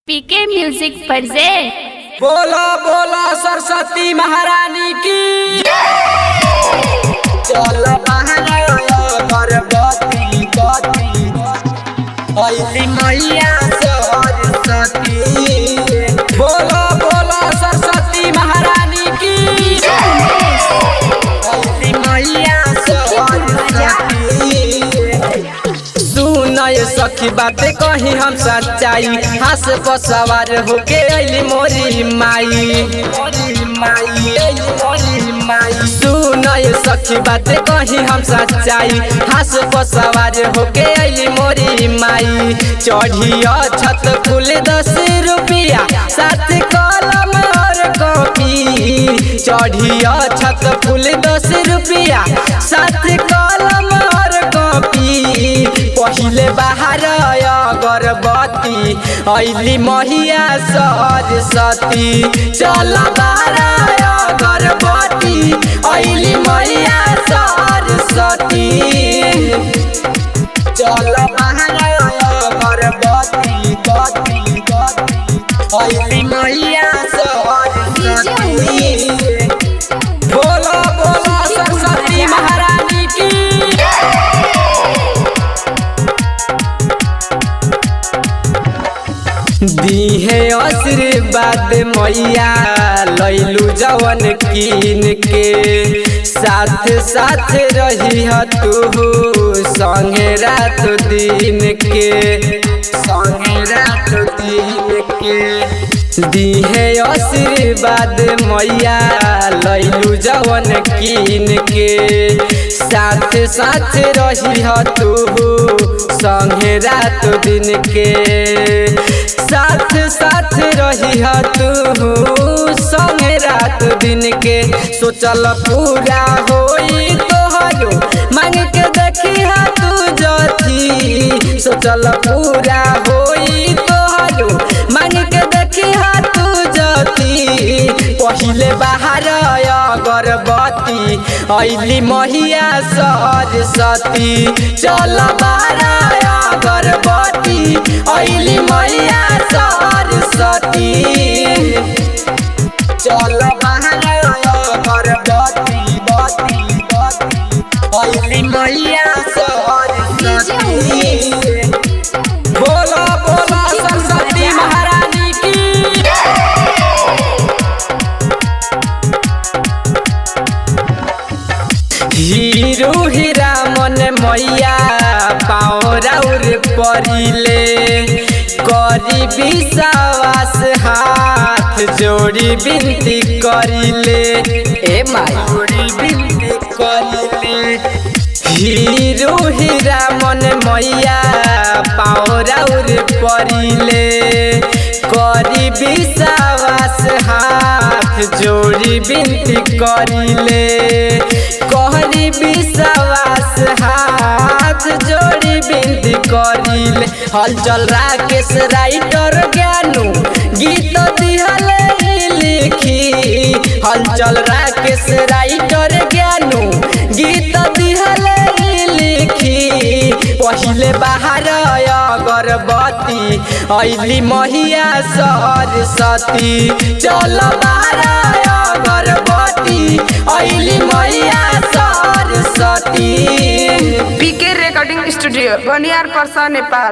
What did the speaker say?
PK music present. बोलो बोलो सरस्वती महारानी की चलो गर्भवती गति अइली मैया सरस्वती। बोलो बोलो सरस्वती महारानी की अइली मैया सरस्वती। सुनय सखी बातें कही हम सच्चाई, हंस पर सवार होके अइली मोरी माई। सुनय सखी बातें कही हम सच्चाई, हंस पर सवार होके अइली मोरी माई। चढ़िया छत फूल 10 रुपया, 7 कलम और कॉपी। चढ़िया छत फूल 10 रुपया, 7 कलम और कॉपी। पहिले बाहर गर्भवती अइली मैया सरस्वती। चल बाहर गर्भवती अइली मैया सरस्वती। चल बाहर गर्भवती गति अइली मैया सरस्वती। बोलो बोलो सरस्वती महारानी की दीहे आशीर्वाद मैया लैलू जवन कीन के। साथ साथ रही तू संगे रात दिन के, संगे रात दिन के। दीहे आशीर्वाद मैया लैलू जवन कीन के। साथ साथ रही तू संगे रात दिन के। साथ साथ रही तू संगे रात दिन के। सोचल पूरा होई तोहरो मांग के देखी तू जथी। सोचल पूरा होई तोहरो मांग के देखी तू जथी। पहिले बाहर गर्भवती अइली मैया सरस्वती। चल बाहर गर्भवती अइली मैया सरस्वती। चल बाहर गर्भवती अइली मैया सरस्वती। बोलो बोलो सरस्वती महारानी की हीरो हीरा मन मैया पाओराउर परिले। करी विश्वास हाथ जोड़ी विनती करिले। ए माई जोड़ी विनती करिले। हीरो हीरा मन मैया पाओराउर परिले। करी विश्वास हाथ जोड़ी विनती करिले। कहरी विश्वास हाथ जोड़ी विनती करिले। हलचल राकेश राइटर ज्ञानू गीत दिहले लिखी। हलचल राकेश राइटर ज्ञानू गीत दिहले लिखी। पहिले बाहर गर्भवती अइली मैया सरस्वती। चल बाहर गर्भवती अइली मैया सरस्वती। पीके रिकॉर्डिंग स्टूडियो बनियार परसा नेपाल।